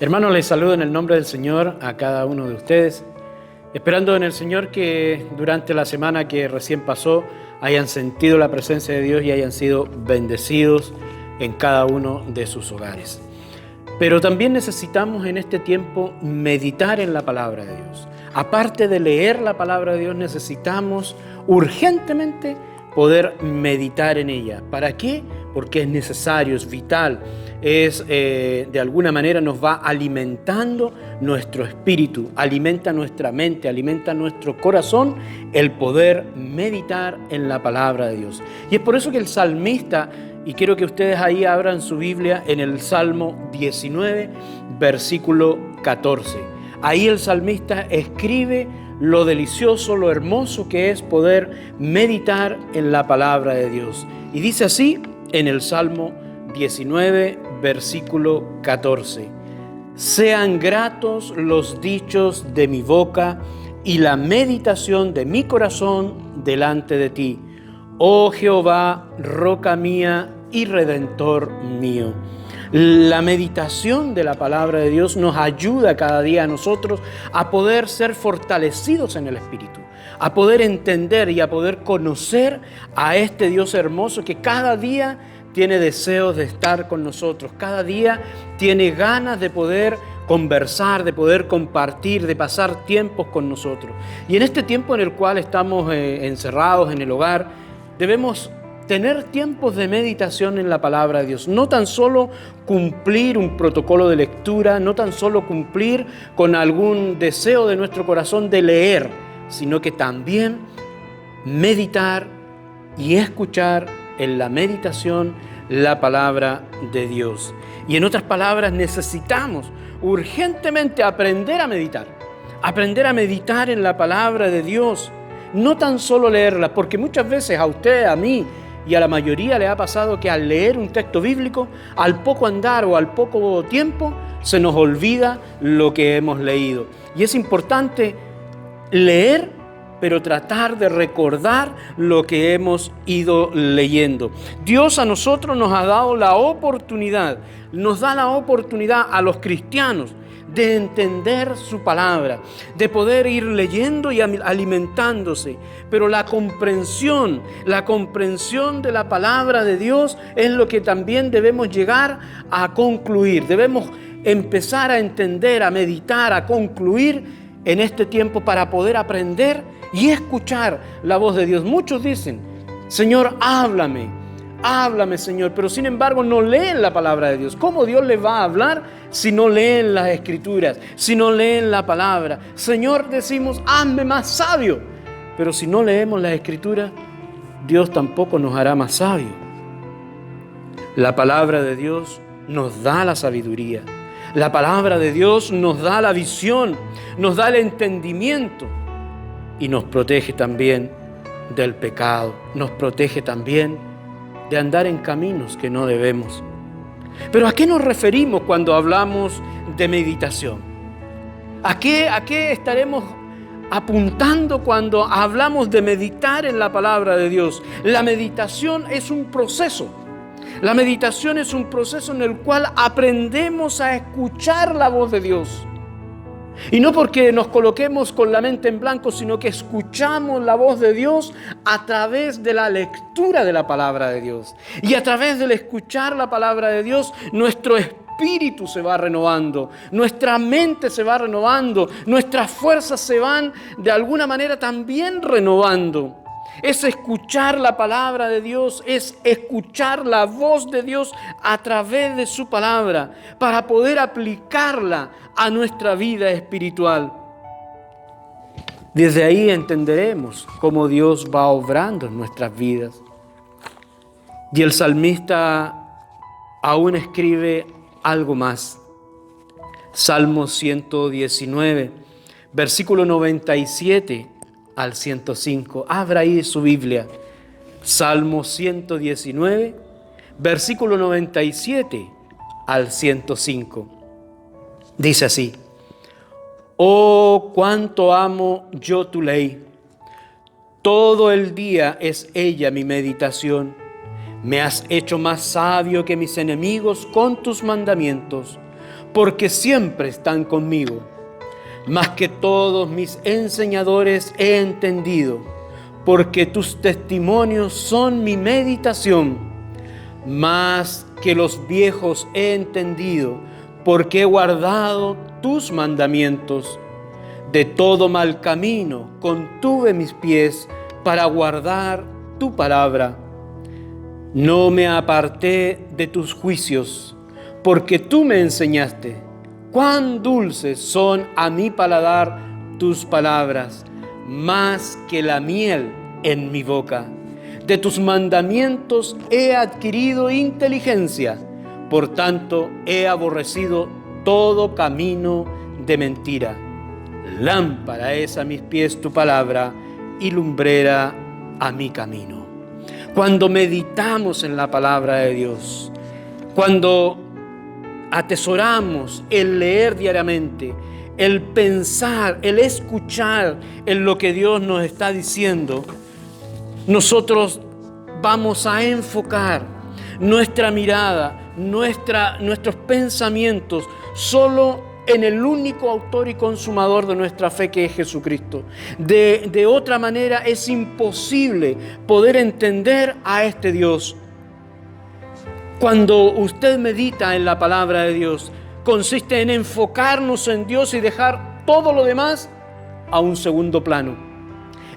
Hermanos, les saludo en el nombre del Señor a cada uno de ustedes, esperando en el Señor que durante la semana que recién pasó hayan sentido la presencia de Dios y hayan sido bendecidos en cada uno de sus hogares. Pero también necesitamos en este tiempo meditar en la palabra de Dios. Aparte de leer la palabra de Dios, necesitamos urgentemente poder meditar en ella. ¿Para qué? Porque es necesario, es vital, de alguna manera nos va alimentando nuestro espíritu, alimenta nuestra mente, alimenta nuestro corazón el poder meditar en la palabra de Dios. Y es por eso que el salmista, y quiero que ustedes ahí abran su Biblia en el Salmo 19, versículo 14. Ahí el salmista escribe lo delicioso, lo hermoso que es poder meditar en la palabra de Dios. Y dice así en el Salmo 19, versículo 14. Sean gratos los dichos de mi boca y la meditación de mi corazón delante de ti, oh Jehová, roca mía y redentor mío. La meditación de la palabra de Dios nos ayuda cada día a nosotros a poder ser fortalecidos en el Espíritu, a poder entender y a poder conocer a este Dios hermoso que cada día tiene deseos de estar con nosotros, cada día tiene ganas de poder conversar, de poder compartir, de pasar tiempos con nosotros. Y en este tiempo en el cual estamos encerrados en el hogar, debemos tener tiempos de meditación en la palabra de Dios. No tan solo cumplir un protocolo de lectura, no tan solo cumplir con algún deseo de nuestro corazón de leer, sino que también meditar y escuchar en la meditación la palabra de Dios. Y en otras palabras, necesitamos urgentemente aprender a meditar en la palabra de Dios. No tan solo leerla, porque muchas veces a usted, a mí y a la mayoría le ha pasado que al leer un texto bíblico, al poco andar o al poco tiempo, se nos olvida lo que hemos leído. Y es importante leer, pero tratar de recordar lo que hemos ido leyendo. Dios a nosotros nos ha dado la oportunidad, nos da la oportunidad a los cristianos de entender su palabra, de poder ir leyendo y alimentándose. Pero la comprensión de la palabra de Dios es lo que también debemos llegar a concluir. Debemos empezar a entender, a meditar, a concluir en este tiempo para poder aprender y escuchar la voz de Dios. Muchos dicen, Señor, háblame, Señor, pero sin embargo no leen la palabra de Dios. ¿Cómo Dios les va a hablar si no leen las Escrituras, si no leen la palabra? Señor, decimos, hazme más sabio, pero si no leemos las Escrituras, Dios tampoco nos hará más sabio. La palabra de Dios nos da la sabiduría. La palabra de Dios nos da la visión, nos da el entendimiento y nos protege también del pecado, nos protege también de andar en caminos que no debemos. Pero ¿a qué nos referimos cuando hablamos de meditación? ¿A qué estaremos apuntando cuando hablamos de meditar en la palabra de Dios? La meditación es un proceso. La meditación es un proceso en el cual aprendemos a escuchar la voz de Dios. Y no porque nos coloquemos con la mente en blanco, sino que escuchamos la voz de Dios a través de la lectura de la palabra de Dios. Y a través del escuchar la palabra de Dios, nuestro espíritu se va renovando, nuestra mente se va renovando, nuestras fuerzas se van de alguna manera también renovando. Es escuchar la palabra de Dios, es escuchar la voz de Dios a través de su palabra para poder aplicarla a nuestra vida espiritual. Desde ahí entenderemos cómo Dios va obrando en nuestras vidas. Y el salmista aún escribe algo más. Salmo 119, versículo 97 al 105. Abra ahí su Biblia. Salmo 119, versículo 97 al 105. Dice así: Oh, cuánto amo yo tu ley. Todo el día es ella mi meditación. Me has hecho más sabio que mis enemigos con tus mandamientos. porque siempre están conmigo. Más que todos mis enseñadores he entendido, porque tus testimonios son mi meditación. Más que los viejos he entendido, porque he guardado tus mandamientos. De todo mal camino contuve mis pies para guardar tu palabra. No me aparté de tus juicios, porque tú me enseñaste. Cuán dulces son a mi paladar tus palabras, más que la miel en mi boca. De tus mandamientos he adquirido inteligencia, por tanto he aborrecido todo camino de mentira. Lámpara es a mis pies tu palabra y lumbrera a mi camino. Cuando meditamos en la palabra de Dios, cuando atesoramos el leer diariamente, el pensar, el escuchar en lo que Dios nos está diciendo, nosotros vamos a enfocar nuestra mirada, nuestros pensamientos solo en el único autor y consumador de nuestra fe, que es Jesucristo. De otra manera es imposible poder entender a este Dios. Cuando usted medita en la palabra de Dios, consiste en enfocarnos en Dios y dejar todo lo demás a un segundo plano.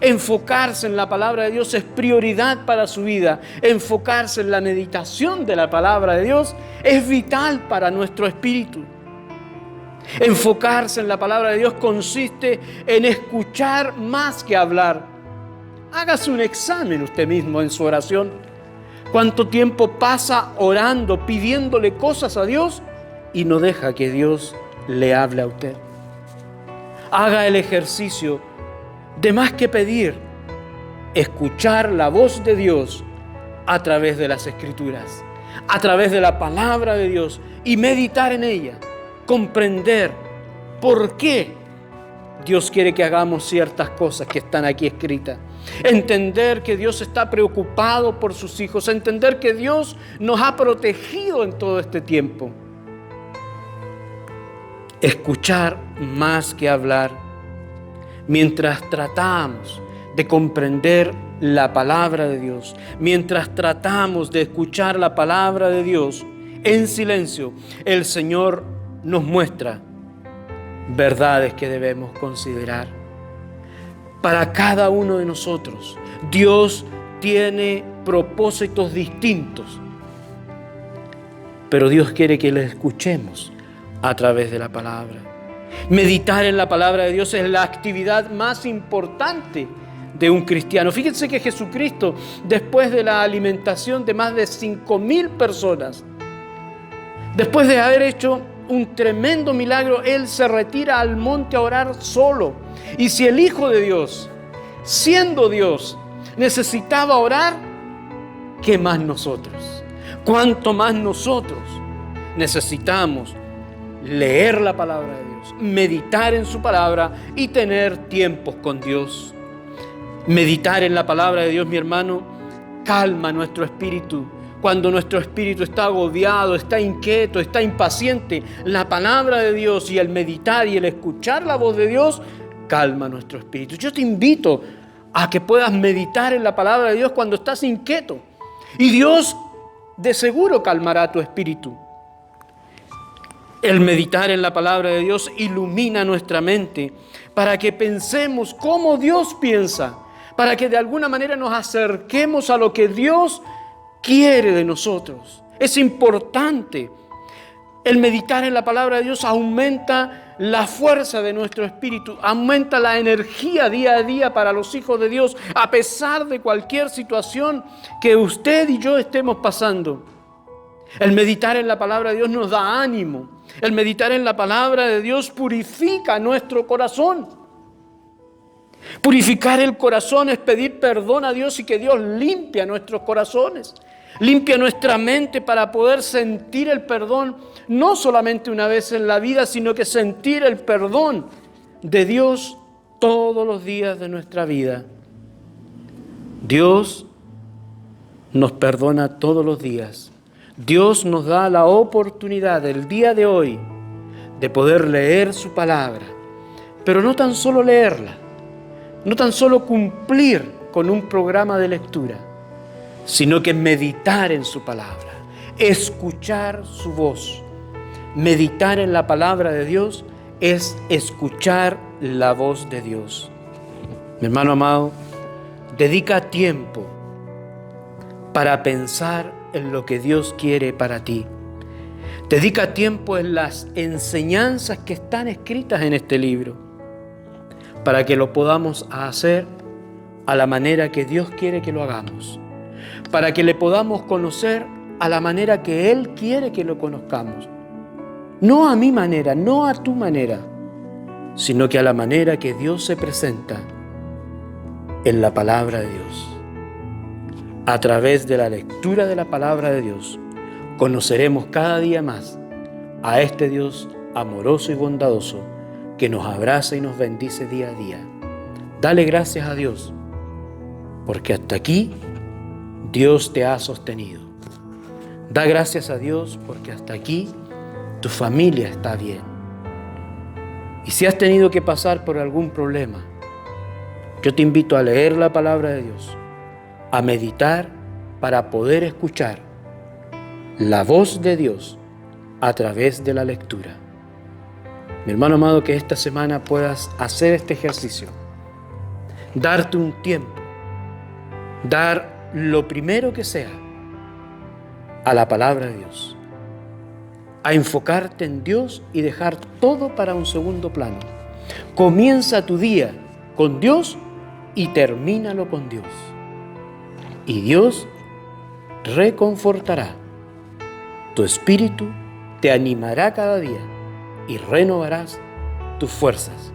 Enfocarse en la palabra de Dios es prioridad para su vida. Enfocarse en la meditación de la palabra de Dios es vital para nuestro espíritu. Enfocarse en la palabra de Dios consiste en escuchar más que hablar. Hágase un examen usted mismo en su oración. ¿Cuánto tiempo pasa orando, pidiéndole cosas a Dios y no deja que Dios le hable a usted? Haga el ejercicio de más que pedir, escuchar la voz de Dios a través de las Escrituras, a través de la palabra de Dios y meditar en ella. Comprender por qué Dios quiere que hagamos ciertas cosas que están aquí escritas. Entender que Dios está preocupado por sus hijos. Entender que Dios nos ha protegido en todo este tiempo. Escuchar más que hablar. Mientras tratamos de comprender la palabra de Dios, mientras tratamos de escuchar la palabra de Dios en silencio, el Señor nos muestra verdades que debemos considerar. Para cada uno de nosotros, Dios tiene propósitos distintos, pero Dios quiere que le escuchemos a través de la palabra. Meditar en la palabra de Dios es la actividad más importante de un cristiano. Fíjense que Jesucristo, después de la alimentación de más de 5,000 personas, después de haber hecho un tremendo milagro, Él se retira al monte a orar solo. Y si el Hijo de Dios, siendo Dios, necesitaba orar, ¿qué más nosotros? ¿Cuánto más nosotros necesitamos leer la palabra de Dios, meditar en su palabra y tener tiempos con Dios? Meditar en la palabra de Dios, mi hermano, calma nuestro espíritu. Cuando nuestro espíritu está agobiado, está inquieto, está impaciente, la palabra de Dios y el meditar y el escuchar la voz de Dios calma nuestro espíritu. Yo te invito a que puedas meditar en la palabra de Dios cuando estás inquieto. Y Dios de seguro calmará tu espíritu. El meditar en la palabra de Dios ilumina nuestra mente para que pensemos como Dios piensa, para que de alguna manera nos acerquemos a lo que Dios quiere de nosotros. Es importante. El meditar en la palabra de Dios aumenta la fuerza de nuestro espíritu, aumenta la energía día a día para los hijos de Dios, a pesar de cualquier situación que usted y yo estemos pasando. El meditar en la palabra de Dios nos da ánimo. El meditar en la palabra de Dios purifica nuestro corazón. Purificar el corazón es pedir perdón a Dios y que Dios limpie nuestros corazones, limpia nuestra mente para poder sentir el perdón, no solamente una vez en la vida, sino que sentir el perdón de Dios todos los días de nuestra vida. Dios nos perdona todos los días. Dios nos da la oportunidad el día de hoy de poder leer su palabra, pero no tan solo leerla, no tan solo cumplir con un programa de lectura, sino que meditar en su palabra, escuchar su voz. Meditar en la palabra de Dios es escuchar la voz de Dios. Mi hermano amado, dedica tiempo para pensar en lo que Dios quiere para ti. Dedica tiempo en las enseñanzas que están escritas en este libro, para que lo podamos hacer a la manera que Dios quiere que lo hagamos, para que le podamos conocer a la manera que Él quiere que lo conozcamos. No a mi manera, no a tu manera, sino que a la manera que Dios se presenta en la palabra de Dios. A través de la lectura de la palabra de Dios, conoceremos cada día más a este Dios amoroso y bondadoso que nos abraza y nos bendice día a día. Dale gracias a Dios, porque hasta aquí Dios te ha sostenido. Da gracias a Dios porque hasta aquí tu familia está bien. Y si has tenido que pasar por algún problema, yo te invito a leer la palabra de Dios, a meditar para poder escuchar la voz de Dios a través de la lectura. Mi hermano amado, que esta semana puedas hacer este ejercicio, darte un tiempo, dar lo primero que sea a la palabra de Dios, a enfocarte en Dios y dejar todo para un segundo plano. Comienza tu día con Dios y termínalo con Dios. Y Dios reconfortará tu espíritu, te animará cada día y renovarás tus fuerzas.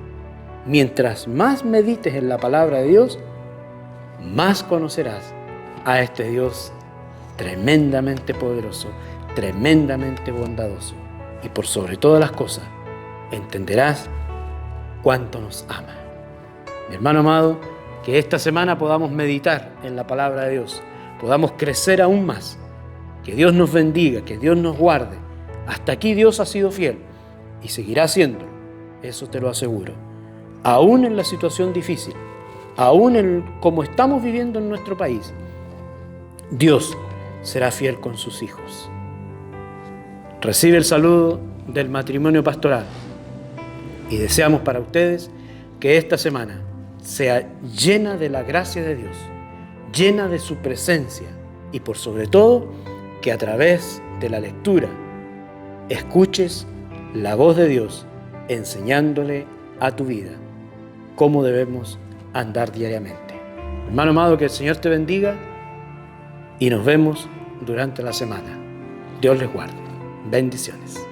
Mientras más medites en la palabra de Dios, más conocerás a este Dios tremendamente poderoso, tremendamente bondadoso. Y por sobre todas las cosas, entenderás cuánto nos ama. Mi hermano amado, que esta semana podamos meditar en la palabra de Dios, podamos crecer aún más. Que Dios nos bendiga, que Dios nos guarde. Hasta aquí Dios ha sido fiel y seguirá haciéndolo, eso te lo aseguro. Aún en la situación difícil, aún en como estamos viviendo en nuestro país, Dios será fiel con sus hijos. Recibe el saludo del matrimonio pastoral y deseamos para ustedes que esta semana sea llena de la gracia de Dios, llena de su presencia y por sobre todo que a través de la lectura escuches la voz de Dios enseñándole a tu vida cómo debemos andar diariamente. Hermano amado, que el Señor te bendiga y nos vemos durante la semana. Dios les guarde. Bendiciones.